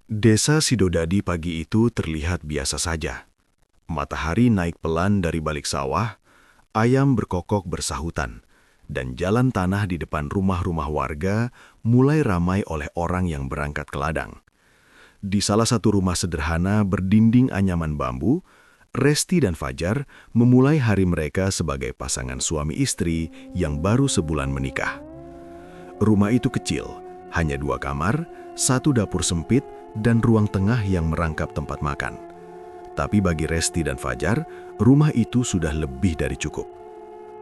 Desa Sidodadi pagi itu terlihat biasa saja. Matahari naik pelan dari balik sawah, ayam berkokok bersahutan, dan jalan tanah di depan rumah-rumah warga mulai ramai oleh orang yang berangkat ke ladang. Di salah satu rumah sederhana berdinding anyaman bambu, Resti dan Fajar memulai hari mereka sebagai pasangan suami istri yang baru sebulan menikah. Rumah itu kecil, hanya 2 kamar, 1 dapur sempit, dan ruang tengah yang merangkap tempat makan. Tapi bagi Resti dan Fajar, rumah itu sudah lebih dari cukup.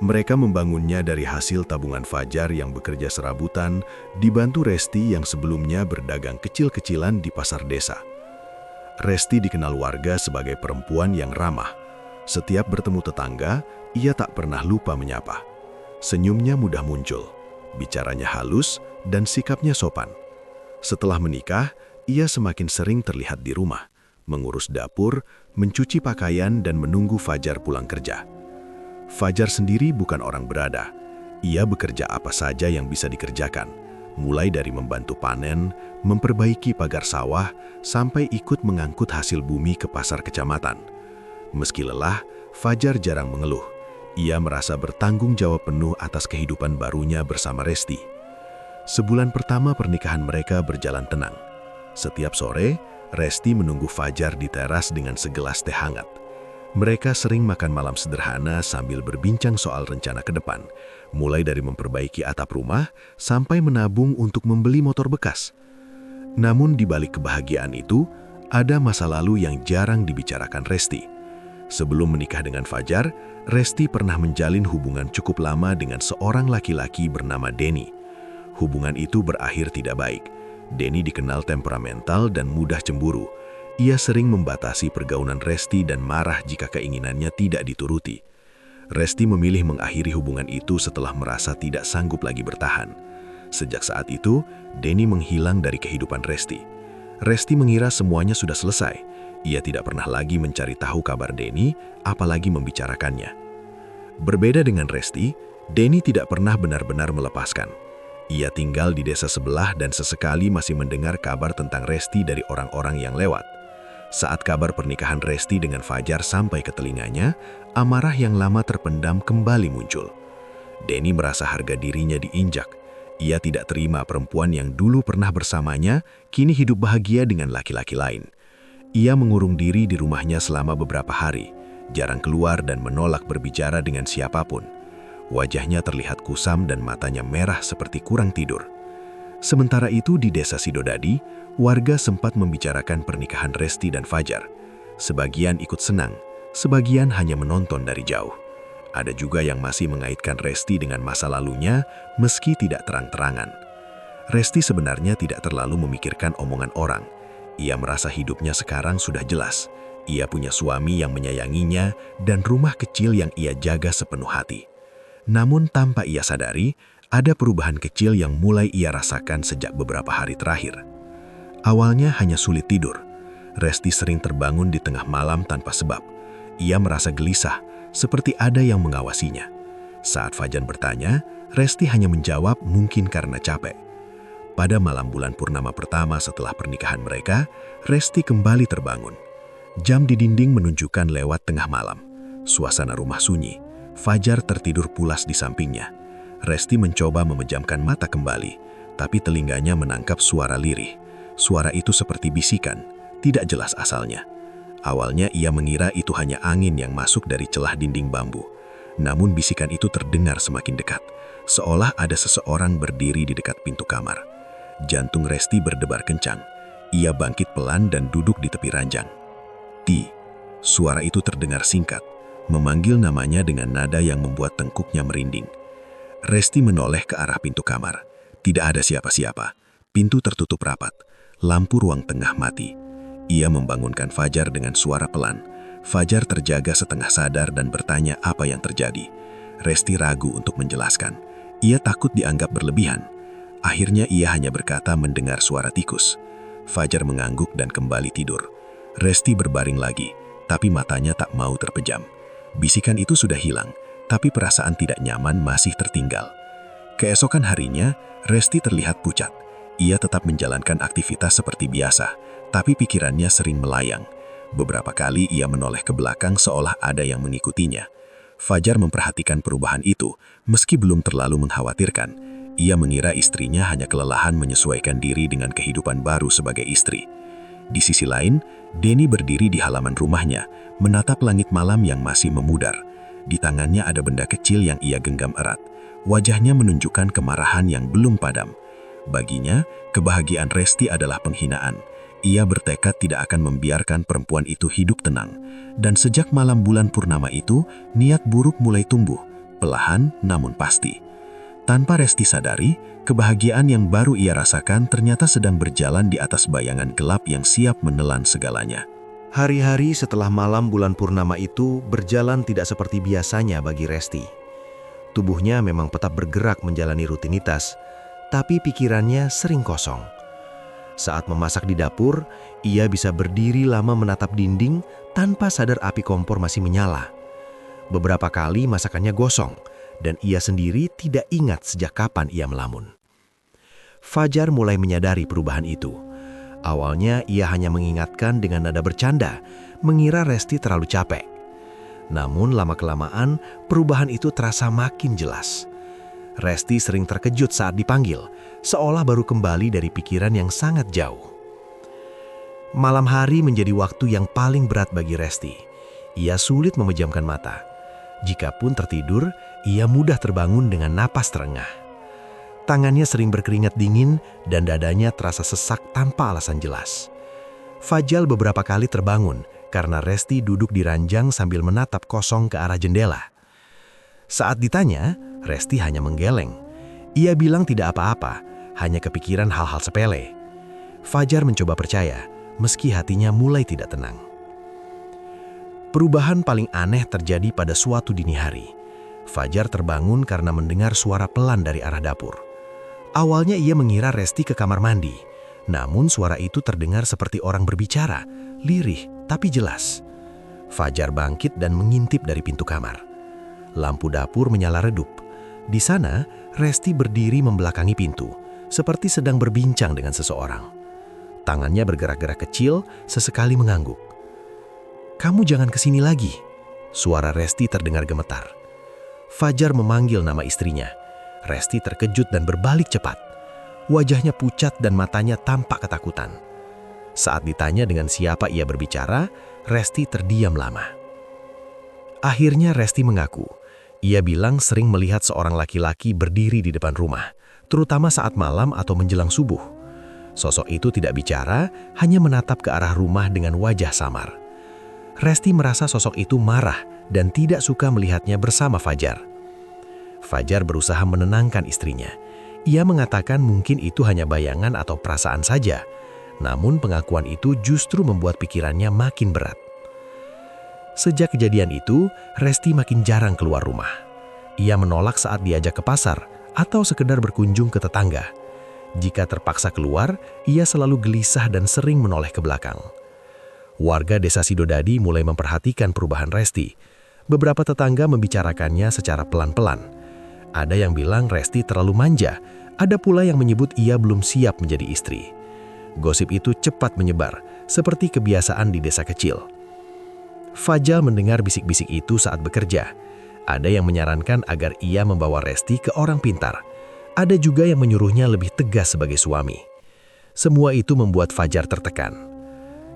Mereka membangunnya dari hasil tabungan Fajar yang bekerja serabutan, dibantu Resti yang sebelumnya berdagang kecil-kecilan di pasar desa. Resti dikenal warga sebagai perempuan yang ramah. Setiap bertemu tetangga, ia tak pernah lupa menyapa. Senyumnya mudah muncul, bicaranya halus, dan sikapnya sopan. Setelah menikah, ia semakin sering terlihat di rumah, mengurus dapur, mencuci pakaian, dan menunggu Fajar pulang kerja. Fajar sendiri bukan orang berada. Ia bekerja apa saja yang bisa dikerjakan, mulai dari membantu panen, memperbaiki pagar sawah, sampai ikut mengangkut hasil bumi ke pasar kecamatan. Meski lelah, Fajar jarang mengeluh. Ia merasa bertanggung jawab penuh atas kehidupan barunya bersama Resti. Sebulan pertama pernikahan mereka berjalan tenang. Setiap sore, Resti menunggu Fajar di teras dengan segelas teh hangat. Mereka sering makan malam sederhana sambil berbincang soal rencana ke depan, mulai dari memperbaiki atap rumah sampai menabung untuk membeli motor bekas. Namun di balik kebahagiaan itu, ada masa lalu yang jarang dibicarakan Resti. Sebelum menikah dengan Fajar, Resti pernah menjalin hubungan cukup lama dengan seorang laki-laki bernama Denny. Hubungan itu berakhir tidak baik. Denny dikenal temperamental dan mudah cemburu. Ia sering membatasi pergaulan Resti dan marah jika keinginannya tidak dituruti. Resti memilih mengakhiri hubungan itu setelah merasa tidak sanggup lagi bertahan. Sejak saat itu, Denny menghilang dari kehidupan Resti. Resti mengira semuanya sudah selesai. Ia tidak pernah lagi mencari tahu kabar Denny, apalagi membicarakannya. Berbeda dengan Resti, Denny tidak pernah benar-benar melepaskan. Ia tinggal di desa sebelah dan sesekali masih mendengar kabar tentang Resti dari orang-orang yang lewat. Saat kabar pernikahan Resti dengan Fajar sampai ke telinganya, amarah yang lama terpendam kembali muncul. Denny merasa harga dirinya diinjak. Ia tidak terima perempuan yang dulu pernah bersamanya, kini hidup bahagia dengan laki-laki lain. Ia mengurung diri di rumahnya selama beberapa hari, jarang keluar dan menolak berbicara dengan siapapun. Wajahnya terlihat kusam dan matanya merah seperti kurang tidur. Sementara itu di desa Sidodadi, warga sempat membicarakan pernikahan Resti dan Fajar. Sebagian ikut senang, sebagian hanya menonton dari jauh. Ada juga yang masih mengaitkan Resti dengan masa lalunya meski tidak terang-terangan. Resti sebenarnya tidak terlalu memikirkan omongan orang. Ia merasa hidupnya sekarang sudah jelas. Ia punya suami yang menyayanginya dan rumah kecil yang ia jaga sepenuh hati. Namun tanpa ia sadari, ada perubahan kecil yang mulai ia rasakan sejak beberapa hari terakhir. Awalnya hanya sulit tidur. Resti sering terbangun di tengah malam tanpa sebab. Ia merasa gelisah, seperti ada yang mengawasinya. Saat Fajar bertanya, Resti hanya menjawab mungkin karena capek. Pada malam bulan purnama pertama setelah pernikahan mereka, Resti kembali terbangun. Jam di dinding menunjukkan lewat tengah malam. Suasana rumah sunyi. Fajar tertidur pulas di sampingnya. Resti mencoba memejamkan mata kembali, tapi telinganya menangkap suara lirih. Suara itu seperti bisikan, tidak jelas asalnya. Awalnya ia mengira itu hanya angin yang masuk dari celah dinding bambu. Namun bisikan itu terdengar semakin dekat, seolah ada seseorang berdiri di dekat pintu kamar. Jantung Resti berdebar kencang. Ia bangkit pelan dan duduk di tepi ranjang. "Ti." Suara itu terdengar singkat, memanggil namanya dengan nada yang membuat tengkuknya merinding. Resti menoleh ke arah pintu kamar. Tidak ada siapa-siapa. Pintu tertutup rapat. Lampu ruang tengah mati. Ia membangunkan Fajar dengan suara pelan. Fajar terjaga setengah sadar dan bertanya apa yang terjadi. Resti ragu untuk menjelaskan. Ia takut dianggap berlebihan. Akhirnya ia hanya berkata mendengar suara tikus. Fajar mengangguk dan kembali tidur. Resti berbaring lagi, tapi matanya tak mau terpejam. Bisikan itu sudah hilang, tapi perasaan tidak nyaman masih tertinggal. Keesokan harinya, Resti terlihat pucat. Ia tetap menjalankan aktivitas seperti biasa, tapi pikirannya sering melayang. Beberapa kali ia menoleh ke belakang seolah ada yang mengikutinya. Fajar memperhatikan perubahan itu, meski belum terlalu mengkhawatirkan. Ia mengira istrinya hanya kelelahan menyesuaikan diri dengan kehidupan baru sebagai istri. Di sisi lain, Denny berdiri di halaman rumahnya, menatap langit malam yang masih memudar. Di tangannya ada benda kecil yang ia genggam erat. Wajahnya menunjukkan kemarahan yang belum padam. Baginya, kebahagiaan Resti adalah penghinaan. Ia bertekad tidak akan membiarkan perempuan itu hidup tenang. Dan sejak malam bulan purnama itu, niat buruk mulai tumbuh, perlahan namun pasti. Tanpa Resti sadari, kebahagiaan yang baru ia rasakan ternyata sedang berjalan di atas bayangan gelap yang siap menelan segalanya. Hari-hari setelah malam bulan purnama itu berjalan tidak seperti biasanya bagi Resti. Tubuhnya memang tetap bergerak menjalani rutinitas, tapi pikirannya sering kosong. Saat memasak di dapur, ia bisa berdiri lama menatap dinding tanpa sadar api kompor masih menyala. Beberapa kali masakannya gosong, dan ia sendiri tidak ingat sejak kapan ia melamun. Fajar mulai menyadari perubahan itu. Awalnya ia hanya mengingatkan dengan nada bercanda, mengira Resti terlalu capek. Namun lama-kelamaan perubahan itu terasa makin jelas. Resti sering terkejut saat dipanggil, seolah baru kembali dari pikiran yang sangat jauh. Malam hari menjadi waktu yang paling berat bagi Resti. Ia sulit memejamkan mata. Jikapun tertidur, ia mudah terbangun dengan napas terengah. Tangannya sering berkeringat dingin dan dadanya terasa sesak tanpa alasan jelas. Fajar beberapa kali terbangun karena Resti duduk di ranjang sambil menatap kosong ke arah jendela. Saat ditanya, Resti hanya menggeleng. Ia bilang tidak apa-apa, hanya kepikiran hal-hal sepele. Fajar mencoba percaya, meski hatinya mulai tidak tenang. Perubahan paling aneh terjadi pada suatu dini hari. Fajar terbangun karena mendengar suara pelan dari arah dapur. Awalnya ia mengira Resti ke kamar mandi, namun suara itu terdengar seperti orang berbicara, lirih tapi jelas. Fajar bangkit dan mengintip dari pintu kamar. Lampu dapur menyala redup. Di sana, Resti berdiri membelakangi pintu, seperti sedang berbincang dengan seseorang. Tangannya bergerak-gerak kecil, sesekali mengangguk. "Kamu jangan kesini lagi." Suara Resti terdengar gemetar. Fajar memanggil nama istrinya. Resti terkejut dan berbalik cepat. Wajahnya pucat dan matanya tampak ketakutan. Saat ditanya dengan siapa ia berbicara, Resti terdiam lama. Akhirnya Resti mengaku. Ia bilang sering melihat seorang laki-laki berdiri di depan rumah, terutama saat malam atau menjelang subuh. Sosok itu tidak bicara, hanya menatap ke arah rumah dengan wajah samar. Resti merasa sosok itu marah dan tidak suka melihatnya bersama Fajar. Fajar berusaha menenangkan istrinya. Ia mengatakan mungkin itu hanya bayangan atau perasaan saja. Namun pengakuan itu justru membuat pikirannya makin berat. Sejak kejadian itu, Resti makin jarang keluar rumah. Ia menolak saat diajak ke pasar atau sekedar berkunjung ke tetangga. Jika terpaksa keluar, ia selalu gelisah dan sering menoleh ke belakang. Warga desa Sidodadi mulai memperhatikan perubahan Resti. Beberapa tetangga membicarakannya secara pelan-pelan. Ada yang bilang Resti terlalu manja, ada pula yang menyebut ia belum siap menjadi istri. Gosip itu cepat menyebar, seperti kebiasaan di desa kecil. Fajar mendengar bisik-bisik itu saat bekerja. Ada yang menyarankan agar ia membawa Resti ke orang pintar. Ada juga yang menyuruhnya lebih tegas sebagai suami. Semua itu membuat Fajar tertekan.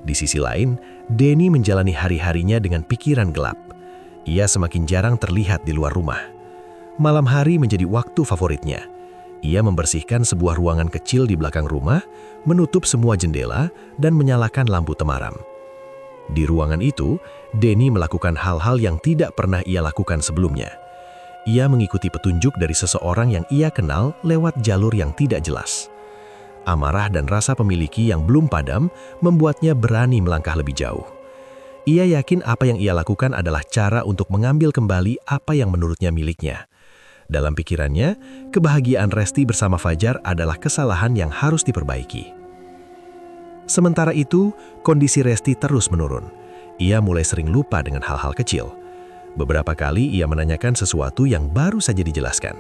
Di sisi lain, Denny menjalani hari-harinya dengan pikiran gelap. Ia semakin jarang terlihat di luar rumah. Malam hari menjadi waktu favoritnya. Ia membersihkan sebuah ruangan kecil di belakang rumah, menutup semua jendela, dan menyalakan lampu temaram. Di ruangan itu, Denny melakukan hal-hal yang tidak pernah ia lakukan sebelumnya. Ia mengikuti petunjuk dari seseorang yang ia kenal lewat jalur yang tidak jelas. Amarah dan rasa pemiliki yang belum padam membuatnya berani melangkah lebih jauh. Ia yakin apa yang ia lakukan adalah cara untuk mengambil kembali apa yang menurutnya miliknya. Dalam pikirannya, kebahagiaan Resti bersama Fajar adalah kesalahan yang harus diperbaiki. Sementara itu, kondisi Resti terus menurun. Ia mulai sering lupa dengan hal-hal kecil. Beberapa kali ia menanyakan sesuatu yang baru saja dijelaskan.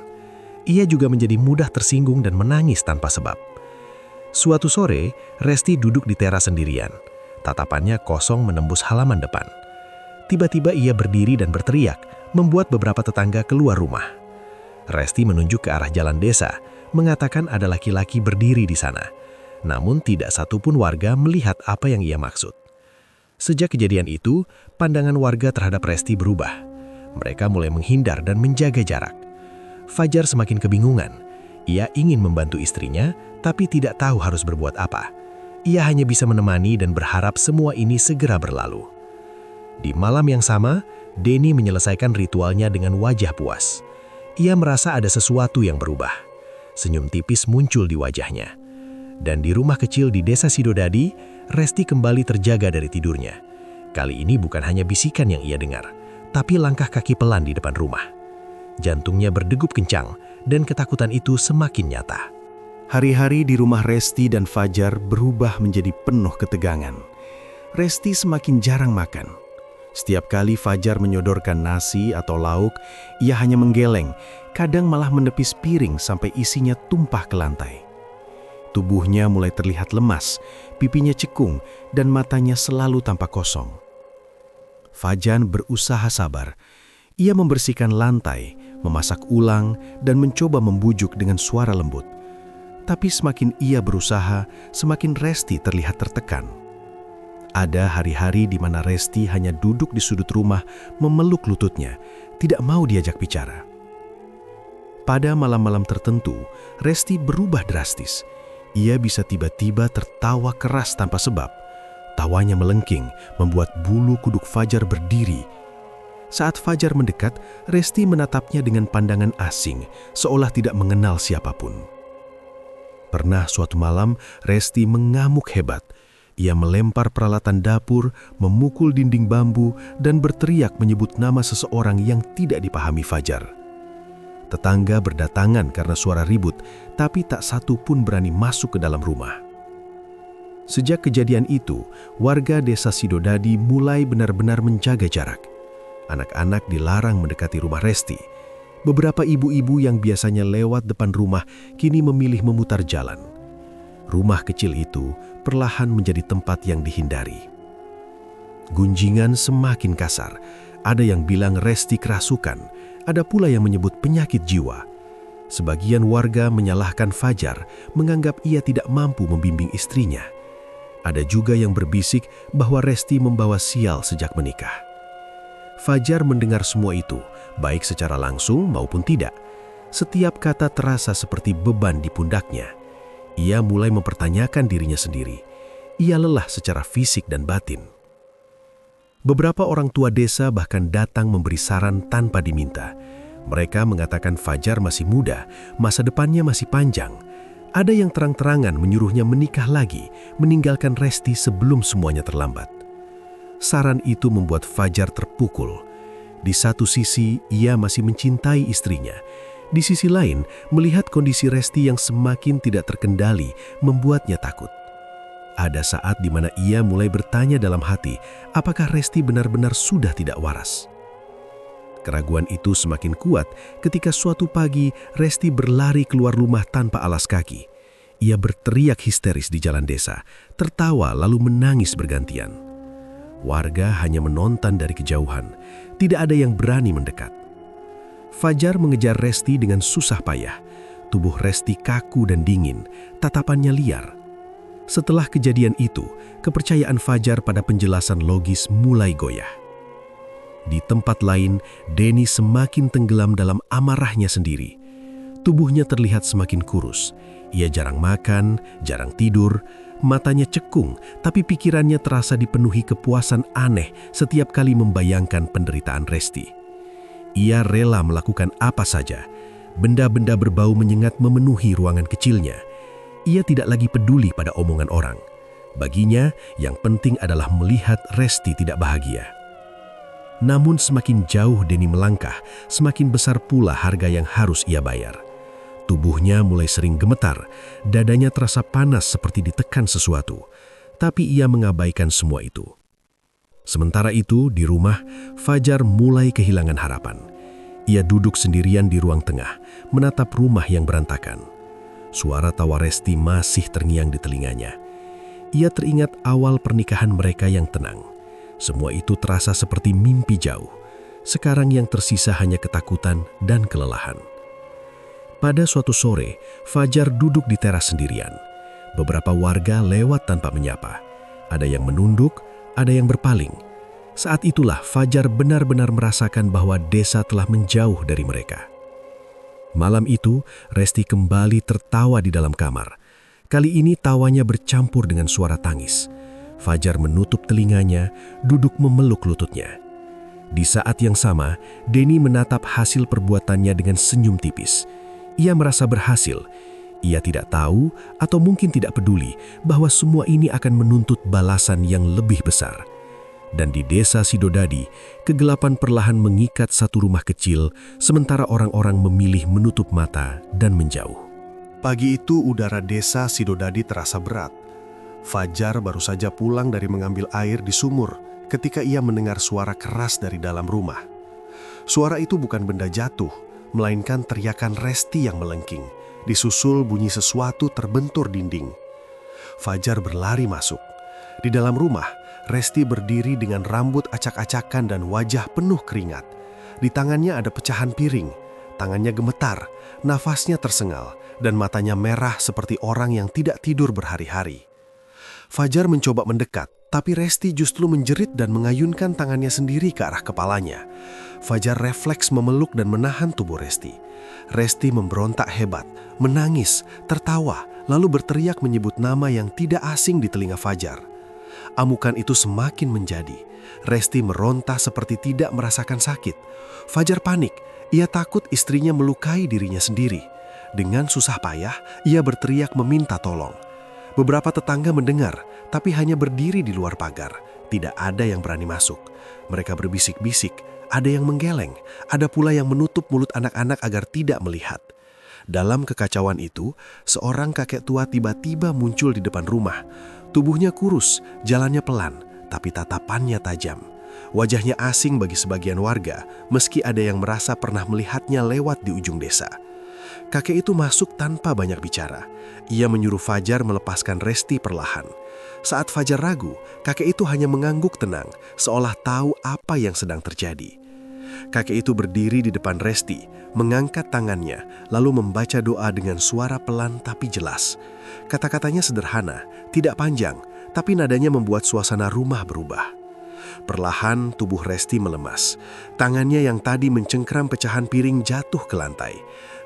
Ia juga menjadi mudah tersinggung dan menangis tanpa sebab. Suatu sore, Resti duduk di teras sendirian. Tatapannya kosong menembus halaman depan. Tiba-tiba ia berdiri dan berteriak, membuat beberapa tetangga keluar rumah. Resti menunjuk ke arah jalan desa, mengatakan ada laki-laki berdiri di sana. Namun tidak satupun warga melihat apa yang ia maksud. Sejak kejadian itu, pandangan warga terhadap Resti berubah. Mereka mulai menghindar dan menjaga jarak. Fajar semakin kebingungan. Ia ingin membantu istrinya, tapi tidak tahu harus berbuat apa. Ia hanya bisa menemani dan berharap semua ini segera berlalu. Di malam yang sama, Denny menyelesaikan ritualnya dengan wajah puas. Ia merasa ada sesuatu yang berubah. Senyum tipis muncul di wajahnya. Dan di rumah kecil di desa Sidodadi, Resti kembali terjaga dari tidurnya. Kali ini bukan hanya bisikan yang ia dengar, tapi langkah kaki pelan di depan rumah. Jantungnya berdegup kencang, dan ketakutan itu semakin nyata. Hari-hari di rumah Resti dan Fajar berubah menjadi penuh ketegangan. Resti semakin jarang makan. Setiap kali Fajar menyodorkan nasi atau lauk, ia hanya menggeleng, kadang malah menepis piring sampai isinya tumpah ke lantai. Tubuhnya mulai terlihat lemas, pipinya cekung, dan matanya selalu tampak kosong. Fajar berusaha sabar. Ia membersihkan lantai, memasak ulang, dan mencoba membujuk dengan suara lembut. Tapi semakin ia berusaha, semakin Resti terlihat tertekan. Ada hari-hari di mana Resti hanya duduk di sudut rumah, memeluk lututnya, tidak mau diajak bicara. Pada malam-malam tertentu, Resti berubah drastis. Ia bisa tiba-tiba tertawa keras tanpa sebab. Tawanya melengking, membuat bulu kuduk Fajar berdiri. Saat Fajar mendekat, Resti menatapnya dengan pandangan asing, seolah tidak mengenal siapapun. Pernah suatu malam, Resti mengamuk hebat. Ia melempar peralatan dapur, memukul dinding bambu, dan berteriak menyebut nama seseorang yang tidak dipahami Fajar. Tetangga berdatangan karena suara ribut, tapi tak satu pun berani masuk ke dalam rumah. Sejak kejadian itu, warga desa Sidodadi mulai benar-benar menjaga jarak. Anak-anak dilarang mendekati rumah Resti. Beberapa ibu-ibu yang biasanya lewat depan rumah kini memilih memutar jalan. Rumah kecil itu perlahan menjadi tempat yang dihindari. Gunjingan semakin kasar. Ada yang bilang Resti kerasukan, ada pula yang menyebut penyakit jiwa. Sebagian warga menyalahkan Fajar, menganggap ia tidak mampu membimbing istrinya. Ada juga yang berbisik bahwa Resti membawa sial sejak menikah. Fajar mendengar semua itu, baik secara langsung maupun tidak. Setiap kata terasa seperti beban di pundaknya. Ia mulai mempertanyakan dirinya sendiri. Ia lelah secara fisik dan batin. Beberapa orang tua desa bahkan datang memberi saran tanpa diminta. Mereka mengatakan Fajar masih muda, masa depannya masih panjang. Ada yang terang-terangan menyuruhnya menikah lagi, meninggalkan Resti sebelum semuanya terlambat. Saran itu membuat Fajar terpukul. Di satu sisi, ia masih mencintai istrinya. Di sisi lain, melihat kondisi Resti yang semakin tidak terkendali membuatnya takut. Ada saat di mana ia mulai bertanya dalam hati, apakah Resti benar-benar sudah tidak waras? Keraguan itu semakin kuat ketika suatu pagi Resti berlari keluar rumah tanpa alas kaki. Ia berteriak histeris di jalan desa, tertawa lalu menangis bergantian. Warga hanya menonton dari kejauhan, tidak ada yang berani mendekat. Fajar mengejar Resti dengan susah payah. Tubuh Resti kaku dan dingin, tatapannya liar. Setelah kejadian itu, kepercayaan Fajar pada penjelasan logis mulai goyah. Di tempat lain, Denny semakin tenggelam dalam amarahnya sendiri. Tubuhnya terlihat semakin kurus. Ia jarang makan, jarang tidur, matanya cekung, tapi pikirannya terasa dipenuhi kepuasan aneh setiap kali membayangkan penderitaan Resti. Ia rela melakukan apa saja. Benda-benda berbau menyengat memenuhi ruangan kecilnya. Ia tidak lagi peduli pada omongan orang. Baginya, yang penting adalah melihat Resti tidak bahagia. Namun semakin jauh Denny melangkah, semakin besar pula harga yang harus ia bayar. Tubuhnya mulai sering gemetar, dadanya terasa panas seperti ditekan sesuatu. Tapi ia mengabaikan semua itu. Sementara itu, di rumah, Fajar mulai kehilangan harapan. Ia duduk sendirian di ruang tengah, menatap rumah yang berantakan. Suara tawa Resti masih terngiang di telinganya. Ia teringat awal pernikahan mereka yang tenang. Semua itu terasa seperti mimpi jauh. Sekarang yang tersisa hanya ketakutan dan kelelahan. Pada suatu sore, Fajar duduk di teras sendirian. Beberapa warga lewat tanpa menyapa. Ada yang menunduk, ada yang berpaling. Saat itulah Fajar benar-benar merasakan bahwa desa telah menjauh dari mereka. Malam itu, Resti kembali tertawa di dalam kamar. Kali ini tawanya bercampur dengan suara tangis. Fajar menutup telinganya, duduk memeluk lututnya. Di saat yang sama, Denny menatap hasil perbuatannya dengan senyum tipis. Ia merasa berhasil. Ia tidak tahu atau mungkin tidak peduli bahwa semua ini akan menuntut balasan yang lebih besar. Dan di desa Sidodadi, kegelapan perlahan mengikat satu rumah kecil, sementara orang-orang memilih menutup mata dan menjauh. Pagi itu udara desa Sidodadi terasa berat. Fajar baru saja pulang dari mengambil air di sumur ketika ia mendengar suara keras dari dalam rumah. Suara itu bukan benda jatuh, melainkan teriakan Resti yang melengking, disusul bunyi sesuatu terbentur dinding. Fajar berlari masuk. Di dalam rumah, Resti berdiri dengan rambut acak-acakan dan wajah penuh keringat. Di tangannya ada pecahan piring, tangannya gemetar, nafasnya tersengal, dan matanya merah seperti orang yang tidak tidur berhari-hari. Fajar mencoba mendekat, tapi Resti justru menjerit dan mengayunkan tangannya sendiri ke arah kepalanya. Fajar refleks memeluk dan menahan tubuh Resti. Resti memberontak hebat, menangis, tertawa, lalu berteriak menyebut nama yang tidak asing di telinga Fajar. Amukan itu semakin menjadi. Resti meronta seperti tidak merasakan sakit. Fajar panik. Ia takut istrinya melukai dirinya sendiri. Dengan susah payah, ia berteriak meminta tolong. Beberapa tetangga mendengar, tapi hanya berdiri di luar pagar. Tidak ada yang berani masuk. Mereka berbisik-bisik, ada yang menggeleng, ada pula yang menutup mulut anak-anak agar tidak melihat. Dalam kekacauan itu, seorang kakek tua tiba-tiba muncul di depan rumah. Tubuhnya kurus, jalannya pelan, tapi tatapannya tajam. Wajahnya asing bagi sebagian warga, meski ada yang merasa pernah melihatnya lewat di ujung desa. Kakek itu masuk tanpa banyak bicara. Ia menyuruh Fajar melepaskan Resti perlahan. Saat Fajar ragu, kakek itu hanya mengangguk tenang, seolah tahu apa yang sedang terjadi. Kakek itu berdiri di depan Resti, mengangkat tangannya, lalu membaca doa dengan suara pelan tapi jelas. Kata-katanya sederhana, tidak panjang, tapi nadanya membuat suasana rumah berubah. Perlahan tubuh Resti melemas. Tangannya yang tadi mencengkram pecahan piring jatuh ke lantai.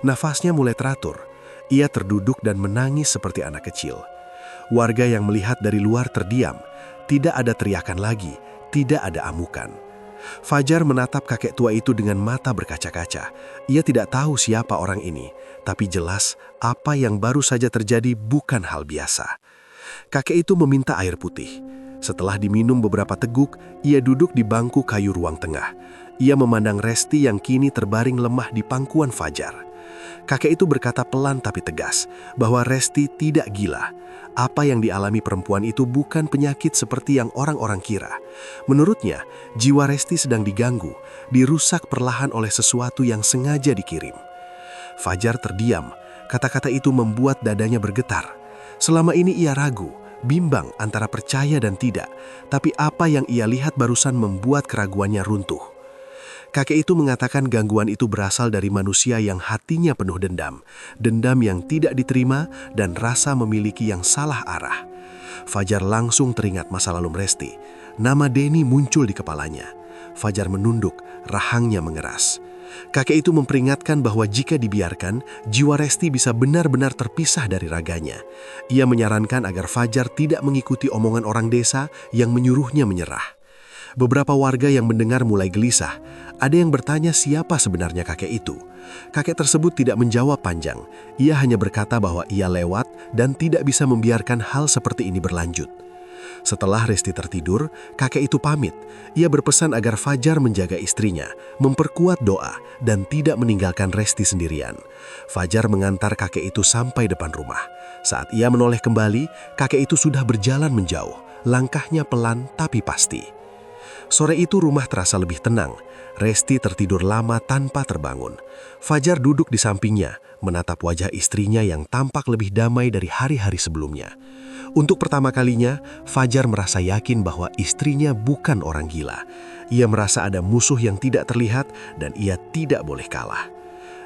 Nafasnya mulai teratur. Ia terduduk dan menangis seperti anak kecil. Warga yang melihat dari luar terdiam. Tidak ada teriakan lagi, tidak ada amukan. Fajar menatap kakek tua itu dengan mata berkaca-kaca. Ia tidak tahu siapa orang ini, tapi jelas apa yang baru saja terjadi bukan hal biasa. Kakek itu meminta air putih. Setelah diminum beberapa teguk, ia duduk di bangku kayu ruang tengah. Ia memandang Resti yang kini terbaring lemah di pangkuan Fajar. Kakek itu berkata pelan tapi tegas bahwa Resti tidak gila. Apa yang dialami perempuan itu bukan penyakit seperti yang orang-orang kira. Menurutnya, jiwa Resti sedang diganggu, dirusak perlahan oleh sesuatu yang sengaja dikirim. Fajar terdiam. Kata-kata itu membuat dadanya bergetar. Selama ini ia ragu, bimbang antara percaya dan tidak, tapi apa yang ia lihat barusan membuat keraguannya runtuh. Kakek itu mengatakan gangguan itu berasal dari manusia yang hatinya penuh dendam, dendam yang tidak diterima dan rasa memiliki yang salah arah. Fajar langsung teringat masa lalu Resti. Nama Denny muncul di kepalanya. Fajar menunduk, rahangnya mengeras. Kakek itu memperingatkan bahwa jika dibiarkan, jiwa Resti bisa benar-benar terpisah dari raganya. Ia menyarankan agar Fajar tidak mengikuti omongan orang desa yang menyuruhnya menyerah. Beberapa warga yang mendengar mulai gelisah. Ada yang bertanya siapa sebenarnya kakek itu. Kakek tersebut tidak menjawab panjang. Ia hanya berkata bahwa ia lewat dan tidak bisa membiarkan hal seperti ini berlanjut. Setelah Resti tertidur, kakek itu pamit. Ia berpesan agar Fajar menjaga istrinya, memperkuat doa, dan tidak meninggalkan Resti sendirian. Fajar mengantar kakek itu sampai depan rumah. Saat ia menoleh kembali, kakek itu sudah berjalan menjauh. Langkahnya pelan tapi pasti. Sore itu rumah terasa lebih tenang. Resti tertidur lama tanpa terbangun. Fajar duduk di sampingnya, menatap wajah istrinya yang tampak lebih damai dari hari-hari sebelumnya. Untuk pertama kalinya, Fajar merasa yakin bahwa istrinya bukan orang gila. Ia merasa ada musuh yang tidak terlihat dan ia tidak boleh kalah.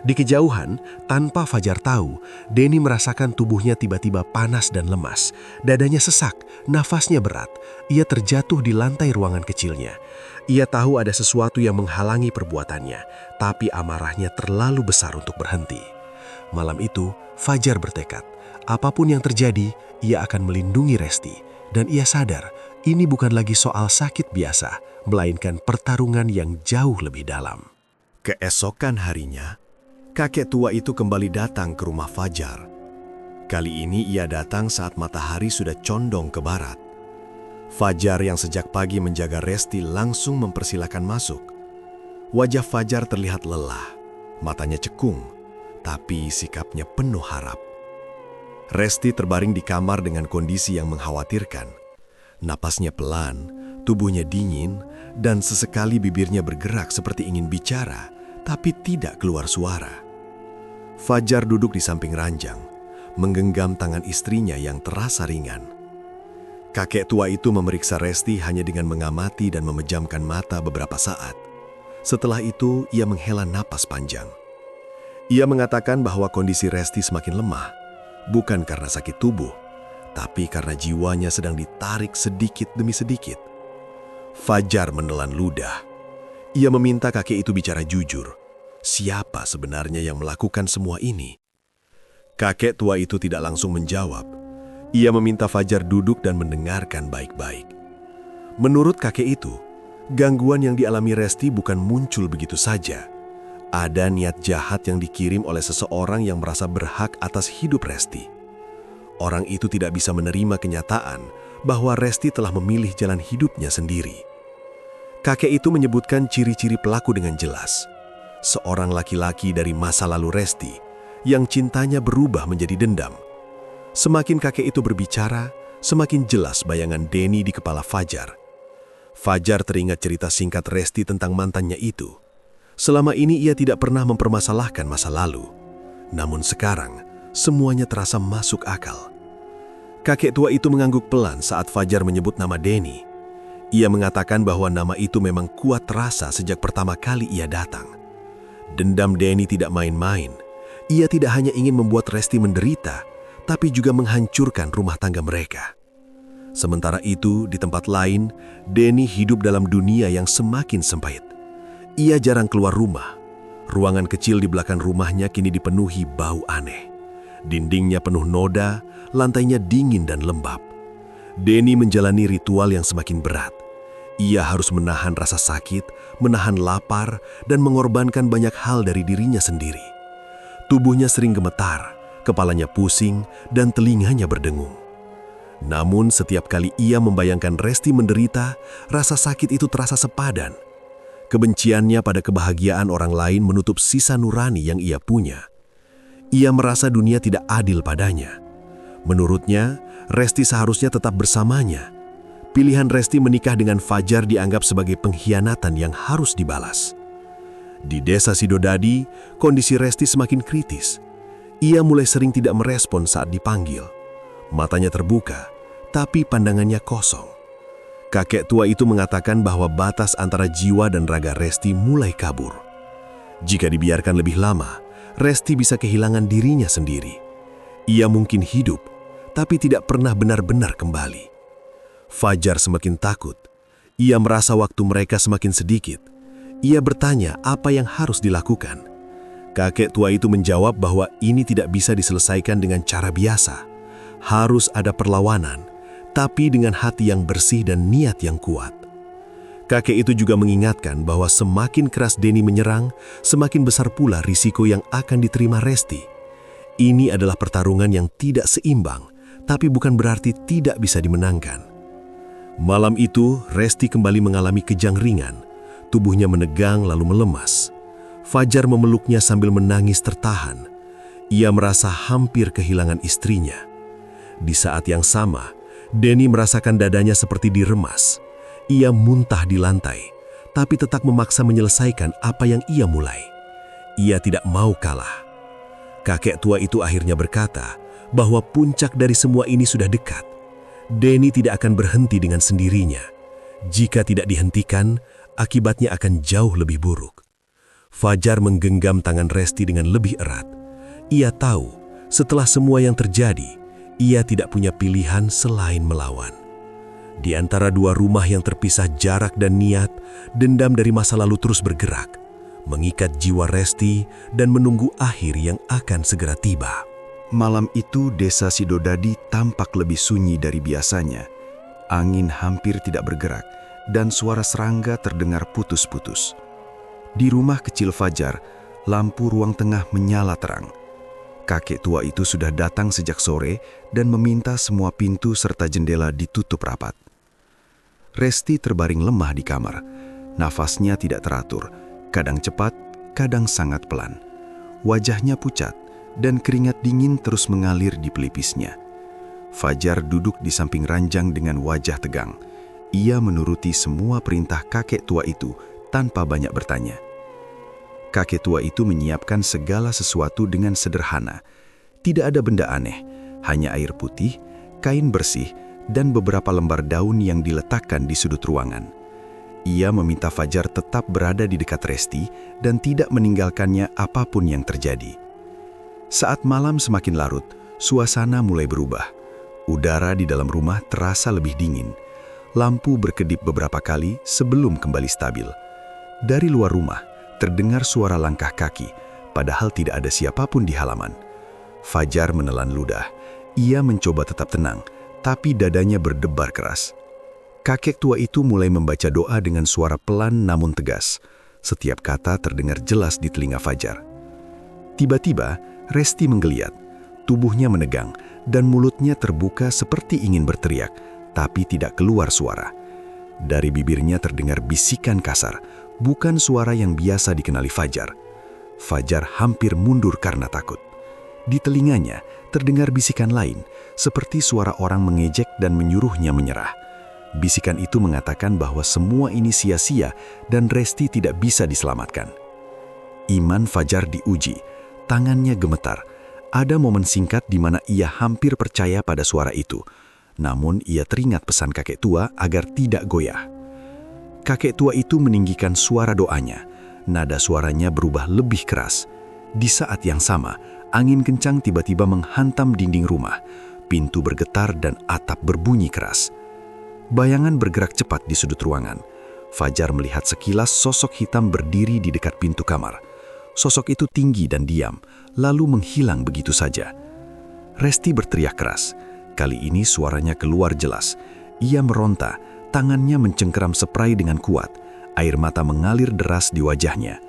Di kejauhan, tanpa Fajar tahu, Denny merasakan tubuhnya tiba-tiba panas dan lemas. Dadanya sesak, nafasnya berat. Ia terjatuh di lantai ruangan kecilnya. Ia tahu ada sesuatu yang menghalangi perbuatannya, tapi amarahnya terlalu besar untuk berhenti. Malam itu, Fajar bertekad, apapun yang terjadi, ia akan melindungi Resti. Dan ia sadar, ini bukan lagi soal sakit biasa, melainkan pertarungan yang jauh lebih dalam. Keesokan harinya, kakek tua itu kembali datang ke rumah Fajar. Kali ini ia datang saat matahari sudah condong ke barat. Fajar yang sejak pagi menjaga Resti langsung mempersilakan masuk. Wajah Fajar terlihat lelah, matanya cekung, tapi sikapnya penuh harap. Resti terbaring di kamar dengan kondisi yang mengkhawatirkan. Napasnya pelan, tubuhnya dingin, dan sesekali bibirnya bergerak seperti ingin bicara, tapi tidak keluar suara. Fajar duduk di samping ranjang, menggenggam tangan istrinya yang terasa ringan. Kakek tua itu memeriksa Resti hanya dengan mengamati dan memejamkan mata beberapa saat. Setelah itu, ia menghela napas panjang. Ia mengatakan bahwa kondisi Resti semakin lemah, bukan karena sakit tubuh, tapi karena jiwanya sedang ditarik sedikit demi sedikit. Fajar menelan ludah. Ia meminta kakek itu bicara jujur. Siapa sebenarnya yang melakukan semua ini? Kakek tua itu tidak langsung menjawab. Ia meminta Fajar duduk dan mendengarkan baik-baik. Menurut kakek itu, gangguan yang dialami Resti bukan muncul begitu saja. Ada niat jahat yang dikirim oleh seseorang yang merasa berhak atas hidup Resti. Orang itu tidak bisa menerima kenyataan bahwa Resti telah memilih jalan hidupnya sendiri. Kakek itu menyebutkan ciri-ciri pelaku dengan jelas. Seorang laki-laki dari masa lalu Resti yang cintanya berubah menjadi dendam. Semakin kakek itu berbicara, semakin jelas bayangan Denny di kepala Fajar. Fajar teringat cerita singkat Resti tentang mantannya itu. Selama ini ia tidak pernah mempermasalahkan masa lalu. Namun sekarang, semuanya terasa masuk akal. Kakek tua itu mengangguk pelan saat Fajar menyebut nama Denny. Ia mengatakan bahwa nama itu memang kuat terasa sejak pertama kali ia datang. Dendam Denny tidak main-main. Ia tidak hanya ingin membuat Resti menderita, tapi juga menghancurkan rumah tangga mereka. Sementara itu, di tempat lain, Denny hidup dalam dunia yang semakin sempit. Ia jarang keluar rumah. Ruangan kecil di belakang rumahnya kini dipenuhi bau aneh. Dindingnya penuh noda, lantainya dingin dan lembab. Denny menjalani ritual yang semakin berat. Ia harus menahan rasa sakit, menahan lapar, dan mengorbankan banyak hal dari dirinya sendiri. Tubuhnya sering gemetar, kepalanya pusing, dan telinganya berdengung. Namun setiap kali ia membayangkan Resti menderita, rasa sakit itu terasa sepadan. Kebenciannya pada kebahagiaan orang lain menutup sisa nurani yang ia punya. Ia merasa dunia tidak adil padanya. Menurutnya, Resti seharusnya tetap bersamanya. Pilihan Resti menikah dengan Fajar dianggap sebagai pengkhianatan yang harus dibalas. Di desa Sidodadi, kondisi Resti semakin kritis. Ia mulai sering tidak merespon saat dipanggil. Matanya terbuka, tapi pandangannya kosong. Kakek tua itu mengatakan bahwa batas antara jiwa dan raga Resti mulai kabur. Jika dibiarkan lebih lama, Resti bisa kehilangan dirinya sendiri. Ia mungkin hidup, tapi tidak pernah benar-benar kembali. Fajar semakin takut. Ia merasa waktu mereka semakin sedikit. Ia bertanya apa yang harus dilakukan. Kakek tua itu menjawab bahwa ini tidak bisa diselesaikan dengan cara biasa. Harus ada perlawanan, tapi dengan hati yang bersih dan niat yang kuat. Kakek itu juga mengingatkan bahwa semakin keras Denny menyerang, semakin besar pula risiko yang akan diterima Resti. Ini adalah pertarungan yang tidak seimbang, tapi bukan berarti tidak bisa dimenangkan. Malam itu, Resti kembali mengalami kejang ringan. Tubuhnya menegang lalu melemas. Fajar memeluknya sambil menangis tertahan. Ia merasa hampir kehilangan istrinya. Di saat yang sama, Denny merasakan dadanya seperti diremas. Ia muntah di lantai, tapi tetap memaksa menyelesaikan apa yang ia mulai. Ia tidak mau kalah. Kakek tua itu akhirnya berkata bahwa puncak dari semua ini sudah dekat. Denny tidak akan berhenti dengan sendirinya. Jika tidak dihentikan, akibatnya akan jauh lebih buruk. Fajar menggenggam tangan Resti dengan lebih erat. Ia tahu, setelah semua yang terjadi, ia tidak punya pilihan selain melawan. Di antara dua rumah yang terpisah jarak dan niat, dendam dari masa lalu terus bergerak, mengikat jiwa Resti dan menunggu akhir yang akan segera tiba. Malam itu desa Sidodadi tampak lebih sunyi dari biasanya. Angin hampir tidak bergerak dan suara serangga terdengar putus-putus. Di rumah kecil Fajar, lampu ruang tengah menyala terang. Kakek tua itu sudah datang sejak sore dan meminta semua pintu serta jendela ditutup rapat. Resti terbaring lemah di kamar. Nafasnya tidak teratur, kadang cepat, kadang sangat pelan. Wajahnya pucat dan keringat dingin terus mengalir di pelipisnya. Fajar duduk di samping ranjang dengan wajah tegang. Ia menuruti semua perintah kakek tua itu tanpa banyak bertanya. Kakek tua itu menyiapkan segala sesuatu dengan sederhana. Tidak ada benda aneh, hanya air putih, kain bersih, dan beberapa lembar daun yang diletakkan di sudut ruangan. Ia meminta Fajar tetap berada di dekat Resti dan tidak meninggalkannya apapun yang terjadi. Saat malam semakin larut, suasana mulai berubah. Udara di dalam rumah terasa lebih dingin. Lampu berkedip beberapa kali sebelum kembali stabil. Dari luar rumah, terdengar suara langkah kaki, padahal tidak ada siapapun di halaman. Fajar menelan ludah. Ia mencoba tetap tenang, tapi dadanya berdebar keras. Kakek tua itu mulai membaca doa dengan suara pelan namun tegas. Setiap kata terdengar jelas di telinga Fajar. Tiba-tiba, Resti menggeliat. Tubuhnya menegang, dan mulutnya terbuka seperti ingin berteriak, tapi tidak keluar suara. Dari bibirnya terdengar bisikan kasar, bukan suara yang biasa dikenali Fajar. Fajar hampir mundur karena takut. Di telinganya terdengar bisikan lain, seperti suara orang mengejek dan menyuruhnya menyerah. Bisikan itu mengatakan bahwa semua ini sia-sia dan Resti tidak bisa diselamatkan. Iman Fajar diuji, tangannya gemetar. Ada momen singkat di mana ia hampir percaya pada suara itu. Namun ia teringat pesan kakek tua agar tidak goyah. Kakek tua itu meninggikan suara doanya. Nada suaranya berubah lebih keras. Di saat yang sama, angin kencang tiba-tiba menghantam dinding rumah. Pintu bergetar dan atap berbunyi keras. Bayangan bergerak cepat di sudut ruangan. Fajar melihat sekilas sosok hitam berdiri di dekat pintu kamar. Sosok itu tinggi dan diam, lalu menghilang begitu saja. Resti berteriak keras. Kali ini suaranya keluar jelas. Ia meronta, tangannya mencengkeram spray dengan kuat. Air mata mengalir deras di wajahnya.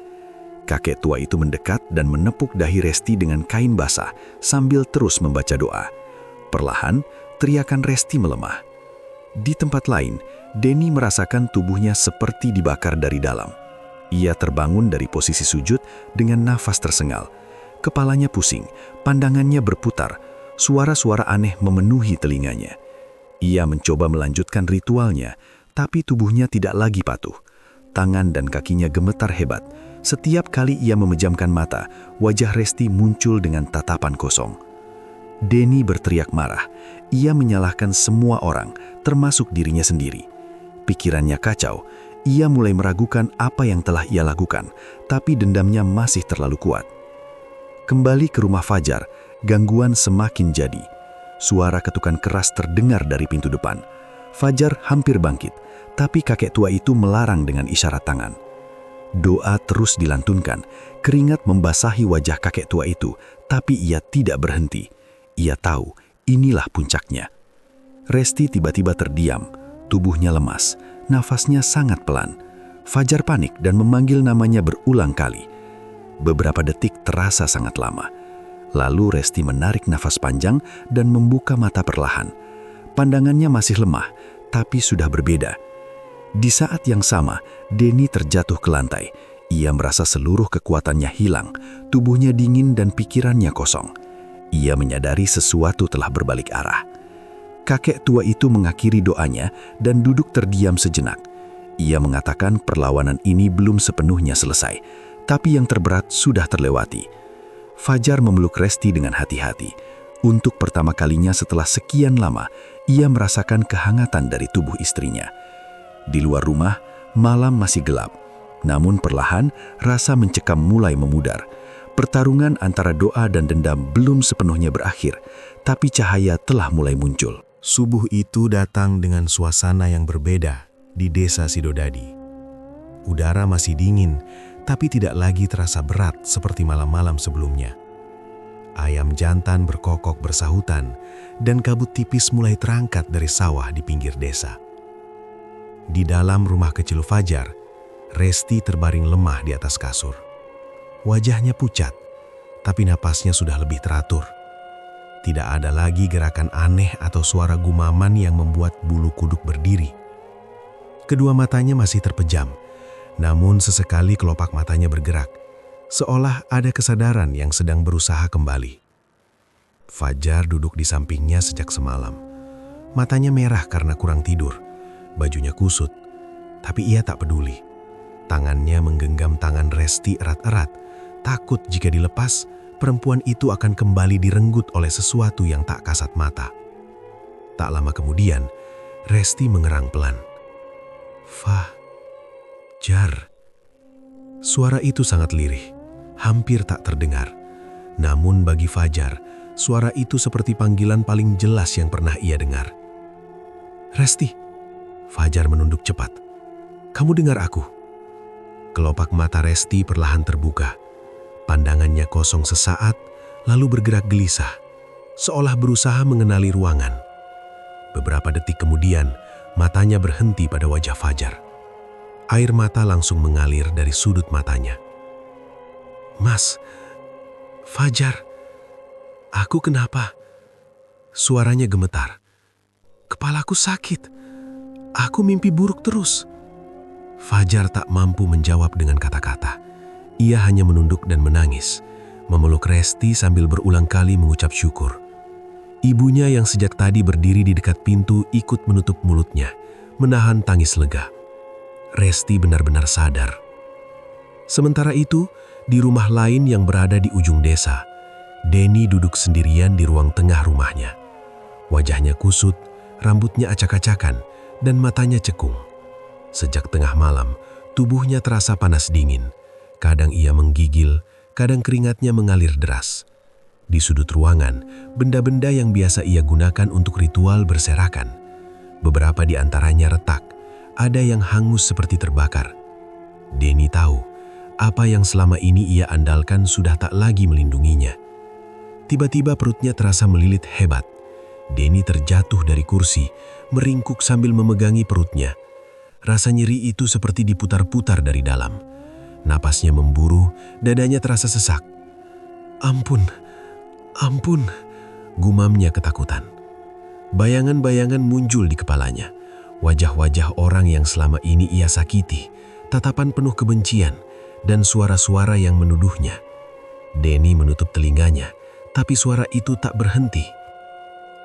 Kakek tua itu mendekat dan menepuk dahi Resti dengan kain basah sambil terus membaca doa. Perlahan, teriakan Resti melemah. Di tempat lain, Denny merasakan tubuhnya seperti dibakar dari dalam. Ia terbangun dari posisi sujud dengan nafas tersengal. Kepalanya pusing, pandangannya berputar, suara-suara aneh memenuhi telinganya. Ia mencoba melanjutkan ritualnya, tapi tubuhnya tidak lagi patuh. Tangan dan kakinya gemetar hebat. Setiap kali ia memejamkan mata, wajah Resti muncul dengan tatapan kosong. Denny berteriak marah. Ia menyalahkan semua orang, termasuk dirinya sendiri. Pikirannya kacau. Ia mulai meragukan apa yang telah ia lakukan, tapi dendamnya masih terlalu kuat. Kembali ke rumah Fajar, gangguan semakin jadi. Suara ketukan keras terdengar dari pintu depan. Fajar hampir bangkit, tapi kakek tua itu melarang dengan isyarat tangan. Doa terus dilantunkan, keringat membasahi wajah kakek tua itu, tapi ia tidak berhenti. Ia tahu, inilah puncaknya. Resti tiba-tiba terdiam, tubuhnya lemas. Nafasnya sangat pelan. Fajar panik dan memanggil namanya berulang kali. Beberapa detik terasa sangat lama. Lalu Resti menarik nafas panjang dan membuka mata perlahan. Pandangannya masih lemah, tapi sudah berbeda. Di saat yang sama, Denny terjatuh ke lantai. Ia merasa seluruh kekuatannya hilang, tubuhnya dingin dan pikirannya kosong. Ia menyadari sesuatu telah berbalik arah. Kakek tua itu mengakhiri doanya dan duduk terdiam sejenak. Ia mengatakan perlawanan ini belum sepenuhnya selesai, tapi yang terberat sudah terlewati. Fajar memeluk Resti dengan hati-hati. Untuk pertama kalinya setelah sekian lama, ia merasakan kehangatan dari tubuh istrinya. Di luar rumah, malam masih gelap. Namun perlahan, rasa mencekam mulai memudar. Pertarungan antara doa dan dendam belum sepenuhnya berakhir, tapi cahaya telah mulai muncul. Subuh itu datang dengan suasana yang berbeda di desa Sidodadi. Udara masih dingin, tapi tidak lagi terasa berat seperti malam-malam sebelumnya. Ayam jantan berkokok bersahutan, dan kabut tipis mulai terangkat dari sawah di pinggir desa. Di dalam rumah kecil Fajar, Resti terbaring lemah di atas kasur. Wajahnya pucat, tapi napasnya sudah lebih teratur. Tidak ada lagi gerakan aneh atau suara gumaman yang membuat bulu kuduk berdiri. Kedua matanya masih terpejam, namun sesekali kelopak matanya bergerak, seolah ada kesadaran yang sedang berusaha kembali. Fajar duduk di sampingnya sejak semalam. Matanya merah karena kurang tidur, bajunya kusut, tapi ia tak peduli. Tangannya menggenggam tangan Resti erat-erat, takut jika dilepas, perempuan itu akan kembali direnggut oleh sesuatu yang tak kasat mata. Tak lama kemudian, Resti mengerang pelan. Fajar. Suara itu sangat lirih, hampir tak terdengar. Namun bagi Fajar, suara itu seperti panggilan paling jelas yang pernah ia dengar. Resti. Fajar menunduk cepat. Kamu dengar aku? Kelopak mata Resti perlahan terbuka. Pandangannya kosong sesaat, lalu bergerak gelisah, seolah berusaha mengenali ruangan. Beberapa detik kemudian, matanya berhenti pada wajah Fajar. Air mata langsung mengalir dari sudut matanya. Mas, Fajar, aku kenapa? Suaranya gemetar. Kepalaku sakit. Aku mimpi buruk terus. Fajar tak mampu menjawab dengan kata-kata. Ia hanya menunduk dan menangis, memeluk Resti sambil berulang kali mengucap syukur. Ibunya yang sejak tadi berdiri di dekat pintu ikut menutup mulutnya, menahan tangis lega. Resti benar-benar sadar. Sementara itu, di rumah lain yang berada di ujung desa, Denny duduk sendirian di ruang tengah rumahnya. Wajahnya kusut, rambutnya acak-acakan, dan matanya cekung. Sejak tengah malam, tubuhnya terasa panas dingin. Kadang ia menggigil, kadang keringatnya mengalir deras. Di sudut ruangan, benda-benda yang biasa ia gunakan untuk ritual berserakan. Beberapa di antaranya retak, ada yang hangus seperti terbakar. Denny tahu, apa yang selama ini ia andalkan sudah tak lagi melindunginya. Tiba-tiba perutnya terasa melilit hebat. Denny terjatuh dari kursi, meringkuk sambil memegangi perutnya. Rasa nyeri itu seperti diputar-putar dari dalam. Napasnya memburu, dadanya terasa sesak. Ampun, ampun, gumamnya ketakutan. Bayangan-bayangan muncul di kepalanya. Wajah-wajah orang yang selama ini ia sakiti, tatapan penuh kebencian, dan suara-suara yang menuduhnya. Denny menutup telinganya, tapi suara itu tak berhenti.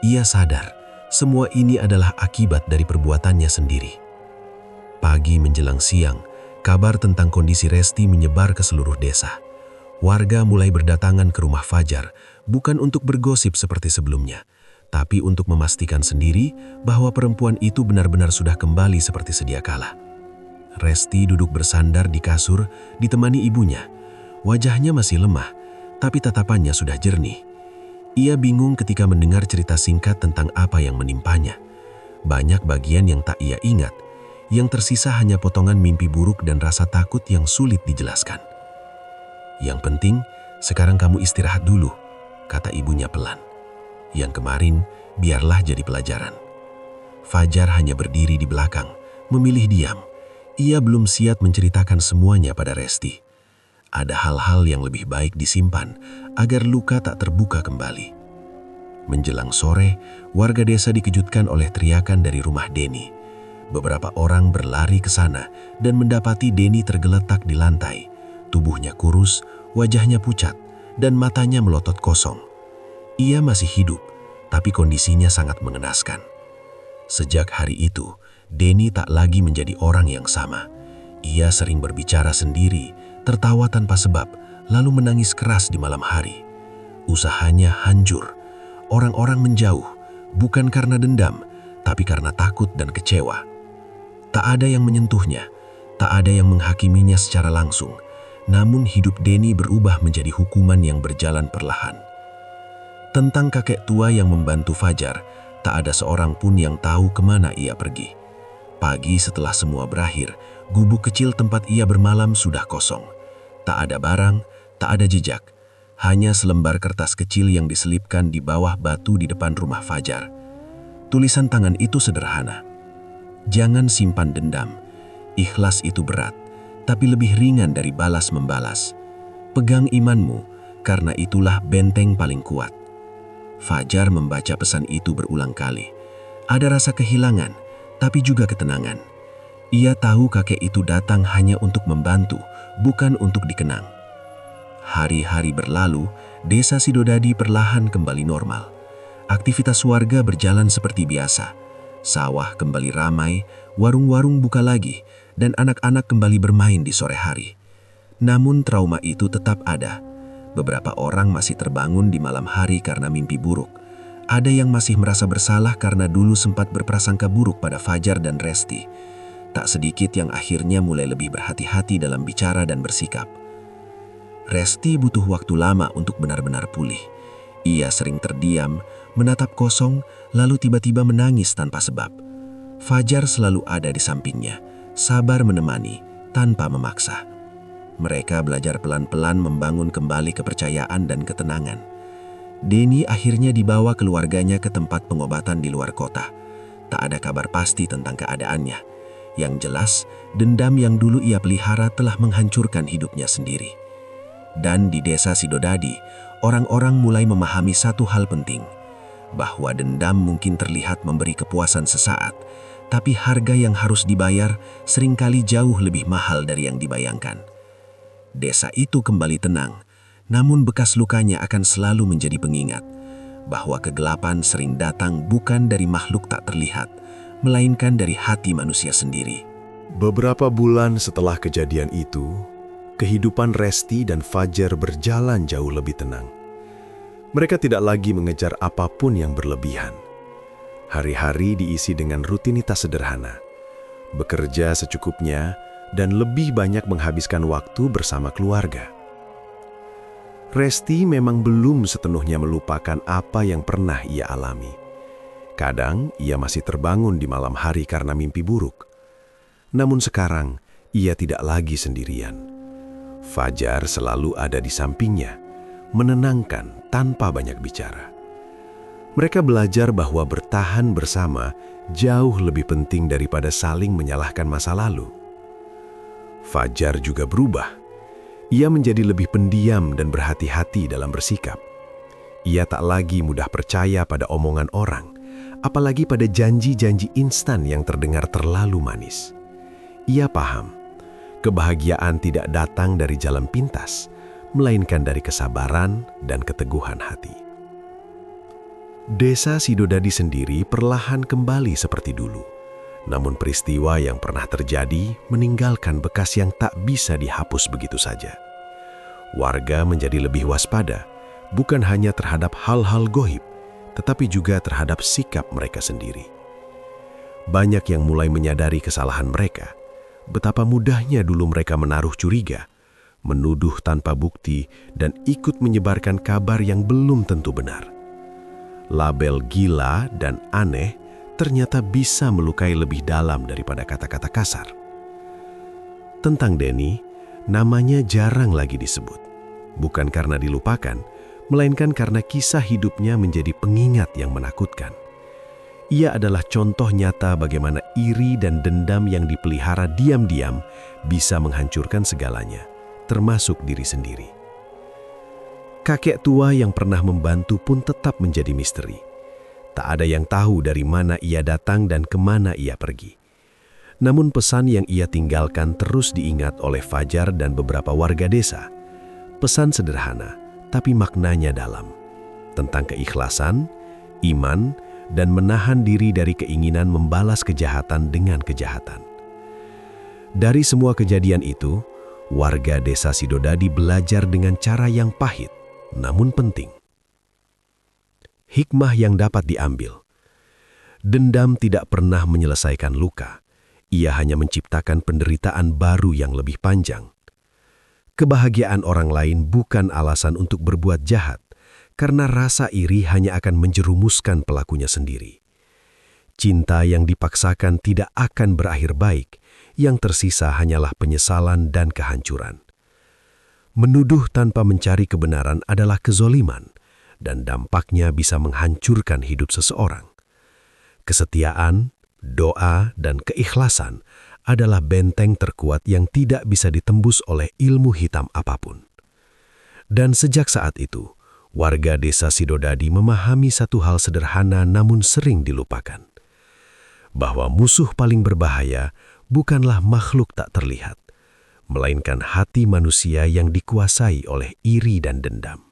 Ia sadar, semua ini adalah akibat dari perbuatannya sendiri. Pagi menjelang siang, kabar tentang kondisi Resti menyebar ke seluruh desa. Warga mulai berdatangan ke rumah Fajar, bukan untuk bergosip seperti sebelumnya, tapi untuk memastikan sendiri bahwa perempuan itu benar-benar sudah kembali seperti sedia kala. Resti duduk bersandar di kasur, ditemani ibunya. Wajahnya masih lemah, tapi tatapannya sudah jernih. Ia bingung ketika mendengar cerita singkat tentang apa yang menimpanya. Banyak bagian yang tak ia ingat. Yang tersisa hanya potongan mimpi buruk dan rasa takut yang sulit dijelaskan. Yang penting, sekarang kamu istirahat dulu, kata ibunya pelan. Yang kemarin, biarlah jadi pelajaran. Fajar hanya berdiri di belakang, memilih diam. Ia belum siap menceritakan semuanya pada Resti. Ada hal-hal yang lebih baik disimpan, agar luka tak terbuka kembali. Menjelang sore, warga desa dikejutkan oleh teriakan dari rumah Denny. Beberapa orang berlari ke sana dan mendapati Denny tergeletak di lantai. Tubuhnya kurus, wajahnya pucat, dan matanya melotot kosong. Ia masih hidup, tapi kondisinya sangat mengenaskan. Sejak hari itu, Denny tak lagi menjadi orang yang sama. Ia sering berbicara sendiri, tertawa tanpa sebab, lalu menangis keras di malam hari. Usahanya hancur. Orang-orang menjauh, bukan karena dendam, tapi karena takut dan kecewa. Tak ada yang menyentuhnya, tak ada yang menghakiminya secara langsung. Namun hidup Denny berubah menjadi hukuman yang berjalan perlahan. Tentang kakek tua yang membantu Fajar, tak ada seorang pun yang tahu kemana ia pergi. Pagi setelah semua berakhir, gubuk kecil tempat ia bermalam sudah kosong. Tak ada barang, tak ada jejak. Hanya selembar kertas kecil yang diselipkan di bawah batu di depan rumah Fajar. Tulisan tangan itu sederhana. Jangan simpan dendam. Ikhlas itu berat, tapi lebih ringan dari balas-membalas. Pegang imanmu, karena itulah benteng paling kuat. Fajar membaca pesan itu berulang kali. Ada rasa kehilangan, tapi juga ketenangan. Ia tahu kakek itu datang hanya untuk membantu, bukan untuk dikenang. Hari-hari berlalu, desa Sidodadi perlahan kembali normal. Aktivitas warga berjalan seperti biasa. Sawah kembali ramai, warung-warung buka lagi, dan anak-anak kembali bermain di sore hari. Namun trauma itu tetap ada. Beberapa orang masih terbangun di malam hari karena mimpi buruk. Ada yang masih merasa bersalah karena dulu sempat berprasangka buruk pada Fajar dan Resti. Tak sedikit yang akhirnya mulai lebih berhati-hati dalam bicara dan bersikap. Resti butuh waktu lama untuk benar-benar pulih. Ia sering terdiam, menatap kosong, lalu tiba-tiba menangis tanpa sebab. Fajar selalu ada di sampingnya, sabar menemani, tanpa memaksa. Mereka belajar pelan-pelan membangun kembali kepercayaan dan ketenangan. Denny akhirnya dibawa keluarganya ke tempat pengobatan di luar kota. Tak ada kabar pasti tentang keadaannya. Yang jelas, dendam yang dulu ia pelihara telah menghancurkan hidupnya sendiri. Dan di desa Sidodadi, orang-orang mulai memahami satu hal penting, bahwa dendam mungkin terlihat memberi kepuasan sesaat, tapi harga yang harus dibayar seringkali jauh lebih mahal dari yang dibayangkan. Desa itu kembali tenang, namun bekas lukanya akan selalu menjadi pengingat, bahwa kegelapan sering datang bukan dari makhluk tak terlihat, melainkan dari hati manusia sendiri. Beberapa bulan setelah kejadian itu, kehidupan Resti dan Fajar berjalan jauh lebih tenang. Mereka tidak lagi mengejar apapun yang berlebihan. Hari-hari diisi dengan rutinitas sederhana, bekerja secukupnya, dan lebih banyak menghabiskan waktu bersama keluarga. Resti memang belum sepenuhnya melupakan apa yang pernah ia alami. Kadang ia masih terbangun di malam hari karena mimpi buruk. Namun sekarang ia tidak lagi sendirian. Fajar selalu ada di sampingnya, menenangkan tanpa banyak bicara. Mereka belajar bahwa bertahan bersama jauh lebih penting daripada saling menyalahkan masa lalu. Fajar juga berubah. Ia menjadi lebih pendiam dan berhati-hati dalam bersikap. Ia tak lagi mudah percaya pada omongan orang, apalagi pada janji-janji instan yang terdengar terlalu manis. Ia paham, kebahagiaan tidak datang dari jalan pintas, melainkan dari kesabaran dan keteguhan hati. Desa Sidodadi sendiri perlahan kembali seperti dulu. Namun peristiwa yang pernah terjadi meninggalkan bekas yang tak bisa dihapus begitu saja. Warga menjadi lebih waspada, bukan hanya terhadap hal-hal goib, tetapi juga terhadap sikap mereka sendiri. Banyak yang mulai menyadari kesalahan mereka, betapa mudahnya dulu mereka menaruh curiga, menuduh tanpa bukti, dan ikut menyebarkan kabar yang belum tentu benar. Label gila dan aneh ternyata bisa melukai lebih dalam daripada kata-kata kasar. Tentang Denny, namanya jarang lagi disebut. Bukan karena dilupakan, melainkan karena kisah hidupnya menjadi pengingat yang menakutkan. Ia adalah contoh nyata bagaimana iri dan dendam yang dipelihara diam-diam bisa menghancurkan segalanya, termasuk diri sendiri. Kakek tua yang pernah membantu pun tetap menjadi misteri. Tak ada yang tahu dari mana ia datang dan kemana ia pergi. Namun pesan yang ia tinggalkan terus diingat oleh Fajar dan beberapa warga desa. Pesan sederhana, tapi maknanya dalam. Tentang keikhlasan, iman, dan menahan diri dari keinginan membalas kejahatan dengan kejahatan. Dari semua kejadian itu, warga desa Sidodadi belajar dengan cara yang pahit, namun penting. Hikmah yang dapat diambil. Dendam tidak pernah menyelesaikan luka. Ia hanya menciptakan penderitaan baru yang lebih panjang. Kebahagiaan orang lain bukan alasan untuk berbuat jahat, karena rasa iri hanya akan menjerumuskan pelakunya sendiri. Cinta yang dipaksakan tidak akan berakhir baik, yang tersisa hanyalah penyesalan dan kehancuran. Menuduh tanpa mencari kebenaran adalah kezoliman, dan dampaknya bisa menghancurkan hidup seseorang. Kesetiaan, doa, dan keikhlasan adalah benteng terkuat yang tidak bisa ditembus oleh ilmu hitam apapun. Dan sejak saat itu, warga desa Sidodadi memahami satu hal sederhana namun sering dilupakan. Bahwa musuh paling berbahaya bukanlah makhluk tak terlihat, melainkan hati manusia yang dikuasai oleh iri dan dendam.